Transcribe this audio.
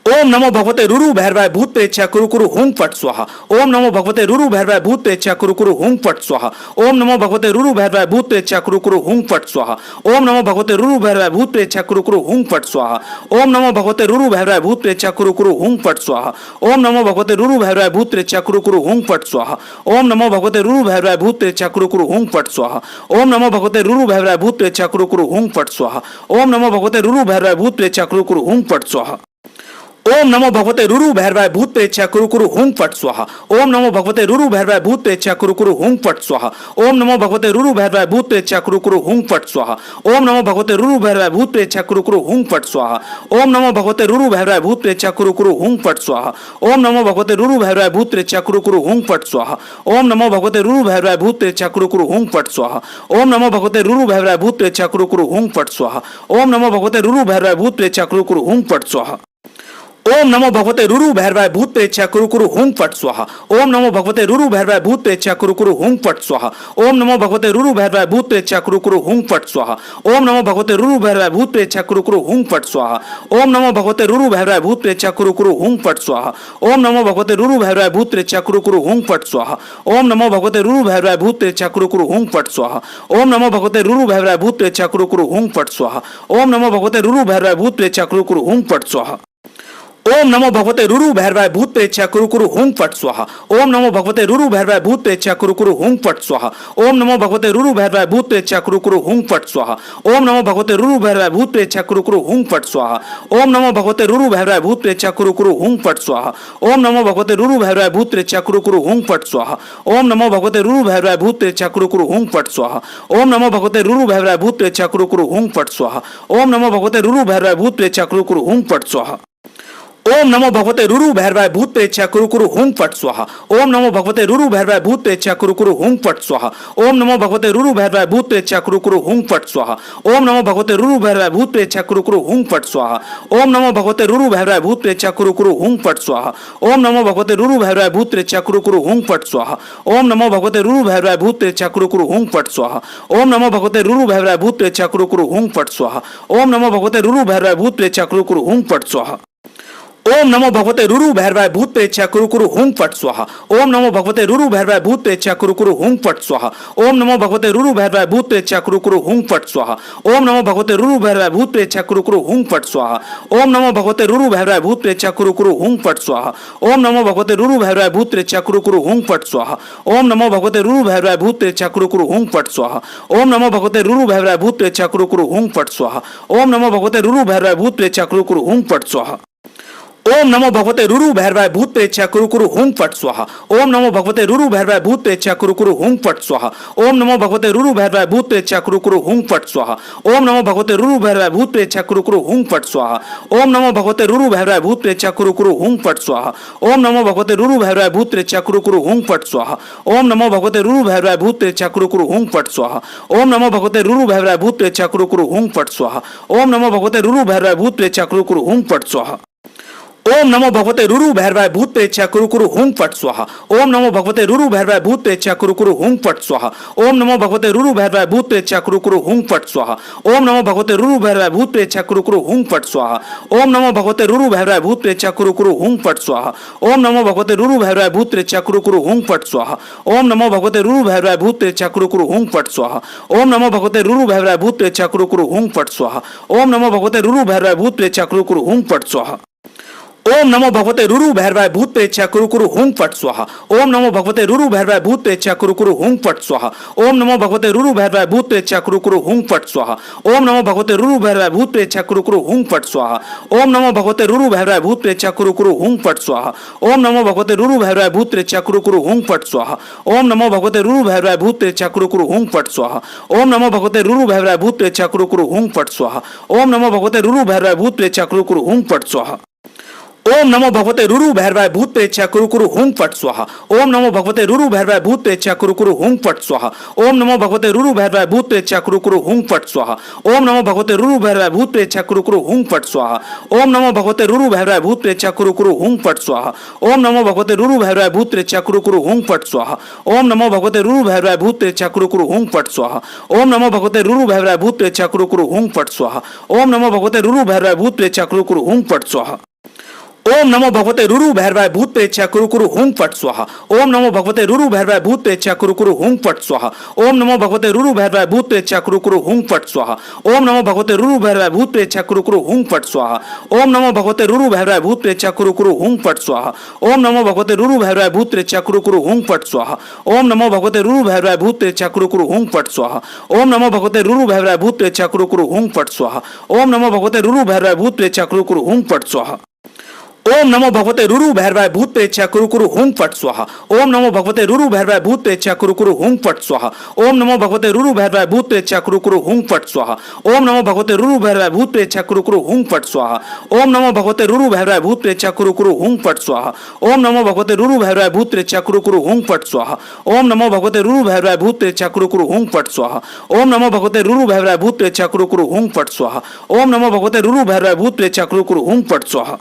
ओम नमो भगवते रुरु भैरवाय भूत प्रेत्या कुरु कुरु हुं फट स्वाहा। ओम नमो भगवते रुरु भैरवाय भूत प्रेत्या कुरु कुरु हुं फट स्वाहा। ओम नमो भगवते रुरु भैरवाय भूत प्रेत्या कुरु कुरु हुं फट स्वाहा। ओम नमो भगवते रुरु भैरवाय भूत प्रेत्या कुरु कुरु हुं फट स्वाहा। ओम नमो भगवते रुरु भैरवाय भूत प्रेत्या कुरु कुरु हुं फट स्वाहा। ओम नमो भगवते रुरु भैरवाय भूत प्रेत्या कुरु कुरु हुं फट स्वाहा। ओम नमो भगवते रुरु भैरवाय भूत प्रेत्या कुरु कुरु हुं फट स्वाहा। ओम नमो भगवते रुरु भैरवाय भूत प्रेत्या कुरु कुरु हुं फट स्वाहा। ओम नमो भगवते रुरु भैरवाय भूत प्रेत्या कुरु कुरु हुं फट स्वाहा। ओम नमो भगवते रुरु भैरवाय भूत प्रेत्या कुरु कुरु हुं फट स्वाहा। ओम नमो भगवते रुरु भैरवाय भूत प्रेत्या कुरु कुरु हुं फट स्वाहा। ओम नमो भगवते रुरु भैरवाय भूत प्रेत्या कुरु कुरु हुं फट स्वाहा। ओम नमो भगवते रुरु भैरवाय भूत प्रेत्या कुरु कुरु हुं फट स्वाहा। ओम नमो भगवते रुरु भैरवाय भूत प्रेत्या कुरु कुरु हुं फट स्वाहा। ओम नमो भगवते रुरु भैरवाय भूत प्रेत्या कुरु कुरु हुं फट स्वाहा। ओम नमो भगवते रुरु भैरवाय भूत प्रेत्या कुरु कुरु हुं फट स्वाहा। ओम नमो भगवते रुरु भैरवाय भूत प्रेत्या कुरु कुरु हुं फट स्वाहा। ओम नमो भगवते रुरु भैरवाय भूत प्रेत्या कुरु कुरु हुं फट स्वाहा। ओम नमो भगवते रुरु भैरवाय भूत प्रेत्या कुरु कुरु हुं फट स्वाहा। ओम नमो भगवते रुरु भैरवाय भूत प्रेत्या कुरु कुरु हुं फट स्वाहा। ओम नमो भगवते रुरु भैरवाय भूत प्रेत्या कुरु कुरु हुं फट स्वाहा। ओम नमो भगवते रुरु भैरवाय भूत प्रेत्या कुरु कुरु हुं फट स्वाहा। ओम नमो भगवते रुरु भैरवाय भूत प्रेत्या कुरु कुरु हुं फट स्वाहा। ओम नमो भगवते रुरु भैरवाय भूत प्रेत्या कुरु कुरु हुं फट स्वाहा। ओम नमो भगवते रुरु भैरवाय भूत प्रेत्या कुरु कुरु हुं फट स्वाहा। ओम नमो भगवते रुरु भैरवाय भूत प्रेत्या कुरु कुरु हुं फट स्वाहा। ओम नमो भगवते रुरु भैरवाय भूत प्रेत्या कुरु कुरु हुं फट स्वाहा। ओम नमो भगवते रुरु भैरवाय भूत प्रेत्या कुरु कुरु हुं फट स्वाहा। ओम नमो भगवते रुरु भैरवाय भूत प्रेत्या कुरु कुरु हुं फट स्वाहा। ओम नमो भगवते रुरु भैरवाय भूत प्रेत्या कुरु कुरु हुं फट स्वाहा। ओम नमो भगवते रुरु भैरवाय भूत प्रेत्या कुरु कुरु हुं फट स्वाहा। ओम नमो भगवते रुरु भैरवाय भूत प्रेत्या कुरु कुरु हुं फट स्वाहा। ओम नमो भगवते रुरु भैरवाय भूत प्रेत्या कुरु कुरु हुं फट स्वाहा। ओम नमो भगवते रुरु भैरवाय भूत प्रेत्या कुरु कुरु हुं फट स्वाहा। ओम नमो भगवते रुरु भैरवाय भूत प्रेत्या कुरु कुरु हुं फट स्वाहा। ओम नमो भगवते रुरु भैरवाय भूत प्रेत्या कुरु कुरु हुं फट स्वाहा। ओम नमो भगवते रुरु भैरवाय भूत प्रेत्या कुरु कुरु हुं फट स्वाहा। ओम नमो भगवते रुरु भैरवाय भूत प्रेत्या कुरु कुरु हुं फट स्वाहा। ओम नमो भगवते रुरु भैरवाय भूत प्रेत्या कुरु कुरु हुं फट स्वाहा। ओम नमो भगवते रुरु भैरवाय भूत प्रेत्या कुरु कुरु हुं फट स्वाहा। ओम नमो भगवते रुरु भैरवाय भूत प्रेत्या कुरु कुरु हुं फट स्वाहा। ओम नमो भगवते रुरु भैरवाय भूत प्रेत्या कुरु कुरु हुं फट स्वाहा। ओम नमो भगवते रुरु भैरवाय भूत प्रेत्या कुरु कुरु हुं फट स्वाहा। ओम नमो भगवते रुरु भैरवाय भूत प्रेत्या कुरु कुरु हुं फट स्वाहा। ओम नमो भगवते रुरु भैरवाय भूत प्रेत्या कुरु कुरु हुं फट स्वाहा। ओम नमो भगवते रुरु भैरवाय भूत प्रेत्या कुरु कुरु हुं फट स्वाहा। ओम नमो भगवते रुरु भैरवाय भूत प्रेत्या कुरु कुरु हुं फट स्वाहा। ओम नमो भगवते रुरु भैरवाय भूत प्रेत्या कुरु कुरु हुं फट स्वाहा। ओम नमो भगवते रुरु भैरवाय भूत प्रेत्या कुरु कुरु हुं फट स्वाहा। ओम नमो भगवते रुरु भैरवाय भूत प्रेत्या कुरु कुरु हुं फट स्वाहा। ओम नमो भगवते रुरु भैरवाय भूत प्रेत्या कुरु कुरु हुं फट स्वाहा। ओम नमो भगवते रुरु भैरवाय भूत प्रेत्या कुरु कुरु हुं फट स्वाहा। ओम नमो भगवते रुरु भैरवाय भूत प्रेत्या कुरु कुरु हुं फट स्वाहा। ओम नमो भगवते रुरु भैरवाय भूत प्रेत्या कुरु कुरु हुं फट स्वाहा। ओम नमो भगवते रुरु भैरवाय भूत प्रेत्या कुरु कुरु हुं फट स्वाहा। ओम नमो भगवते रुरु भैरवाय भूत प्रेत्या कुरु कुरु हुं फट स्वाहा। ओम नमो भगवते रुरु भैरवाय भूत प्रेत्या कुरु कुरु हुं फट स्वाहा। ओम नमो भगवते रुरु भैरवाय भूत प्रेत्या कुरु कुरु हुं फट स्वाहा। ओम नमो भगवते रुरु भैरवाय भूत प्रेत्या कुरु कुरु हुं फट स्वाहा। ओम नमो भगवते रुरु भैरवाय भूत प्रेत्या कुरु कुरु हुं फट स्वाहा। ओम नमो भगवते रुरु भैरवाय भूत प्रेत्या कुरु कुरु हुं फट स्वाहा। ओम नमो भगवते रुरु भैरवाय भूत प्रेत्या कुरु कुरु हुं फट स्वाहा। ओम नमो भगवते रुरु भैरवाय भूत प्रेत्या कुरु कुरु हुं फट स्वाहा। ओम नमो भगवते रुरु भैरवाय भूत प्रेत्या कुरु कुरु हुं फट स्वाहा। ओम नमो भगवते रुरु भैरवाय भूत प्रेत्या कुरु कुरु हुं फट स्वाहा। ओम नमो भगवते रुरु भैरवाय भूत प्रेत्या कुरु कुरु हुं फट स्वाहा। ओम नमो भगवते रुरु भैरवाय भूत प्रेत्या कुरु कुरु हुं फट स्वाहा। ओम नमो भगवते रुरु भैरवाय भूत प्रेत्या कुरु कुरु हुं फट स्वाहा। ओम नमो भगवते रुरु भैरवाय भूत प्रेत्या कुरु कुरु हुं फट स्वाहा। ओम नमो भगवते रुरु भैरवाय भूत प्रेत्या कुरु कुरु हुं फट स्वाहा। ओम नमो भगवते रुरु भैरवाय भूत प्रेत्या कुरु कुरु हुं फट स्वाहा। ओम नमो भगवते रुरु भैरवाय भूत प्रेत्या कुरु कुरु हुं फट स्वाहा। ओम नमो भगवते रुरु भैरवाय भूत प्रेत्या कुरु कुरु हुं फट स्वाहा। ओम नमो भगवते रुरु भैरवाय भूत प्रेत्या कुरु कुरु हुं फट स्वाहा। ओम नमो भगवते रुरु भैरवाय भूत प्रेत्या कुरु कुरु हुं फट स्वाहा। ओम नमो भगवते रुरु भैरवाय भूत प्रेत्या कुरु कुरु हुं फट स्वाहा। ओम नमो भगवते रुरु भैरवाय भूत प्रेत्या कुरु कुरु हुं फट स्वाहा। ओम नमो भगवते रुरु भैरवाय भूत प्रेत्या कुरु कुरु हुं फट स्वाहा। ओम नमो भगवते रुरु भैरवाय भूत प्रेत्या कुरु कुरु हुं फट स्वाहा। ओम नमो भगवते रुरु भैरवाय भूत प्रेत्या कुरु कुरु हुं फट स्वाहा। ओम नमो भगवते रुरु भैरवाय भूत प्रेत्या कुरु कुरु हुं फट स्वाहा। ओम नमो भगवते रुरु भैरवाय भूत प्रेत्या कुरु कुरु हुं फट स्वाहा। ओम नमो भगवते रुरु भैरवाय भूत प्रेत्या कुरु कुरु हुं फट स्वाहा। ओम नमो भगवते रुरु भैरवाय भूत प्रेत्या कुरु कुरु हुं फट स्वाहा। ओम नमो भगवते रुरु भैरवाय भूत प्रेत्या कुरु कुरु हुं फट स्वाहा। ओम नमो भगवते रुरु भैरवाय भूत प्रेत्या कुरु कुरु हुं फट स्वाहा। ओम नमो भगवते रुरु भैरवाय भूत प्रेत्या कुरु कुरु हुं फट स्वाहा। ओम नमो भगवते रुरु भैरवाय भूत प्रेत्या कुरु कुरु हुं फट स्वाहा। ओम नमो भगवते रुरु भैरवाय भूत प्रेत्या कुरु कुरु हुं फट स्वाहा। ओम नमो भगवते रुरु भैरवाय भूत प्रेत्या कुरु कुरु हुं फट स्वाहा। ओम नमो भगवते रुरु भैरवाय भूत प्रेत्या कुरु कुरु हुं फट स्वाहा। ओम नमो भगवते रुरु भैरवाय भूत प्रेत्या कुरु कुरु हुं फट स्वाहा। ओम नमो भगवते रुरु भैरवाय भूत प्रेत्या कुरु कुरु हुं फट स्वाहा। ओम नमो भगवते रुरु भैरवाय भूत प्रेत्या कुरु कुरु हुं फट स्वाहा। ओम नमो भगवते रुरु भैरवाय भूत प्रेत्या कुरु कुरु हुं फट स्वाहा। ओम नमो भगवते रुरु भैरवाय भूत प्रेत्या कुरु कुरु हुं फट स्वाहा। ओम नमो भगवते रुरु भैरवाय भूत प्रेत्या कुरु कुरु हुं फट स्वाहा। ओम नमो भगवते रुरु भैरवाय भूत प्रेत्या कुरु कुरु हुं फट स्वाहा। ओम नमो भगवते रुरु भैरवाय भूत प्रेत्या कुरु कुरु हुं फट स्वाहा। ओम नमो भगवते रुरु भैरवाय भूत प्रेत्या कुरु कुरु हुं फट स्वाहा। ओम नमो भगवते रुरु भैरवाय भूत प्रेत्या कुरु कुरु हुं फट स्वाहा। ओम नमो भगवते रुरु भैरवाय भूत प्रेत्या कुरु कुरु हुं फट स्वाहा। ओम नमो भगवते रुरु भैरवाय भूत प्रेत्या कुरु कुरु हुं फट स्वाहा। ओम नमो भगवते रुरु भैरवाय भूत प्रेत्या कुरु कुरु हुं फट स्वाहा। ओम नमो भगवते रुरु भैरवाय भूत प्रेत्या कुरु कुरु हुं फट स्वाहा। ओम नमो भगवते रुरु भैरवाय भूत प्रेत्या कुरु कुरु हुं फट स्वाहा। ओम नमो भगवते रुरु भैरवाय भूत प्रेत्या कुरु कुरु हुं फट स्वाहा। ओम नमो भगवते रुरु भैरवाय भूत प्रेत्या कुरु कुरु हुं फट स्वाहा।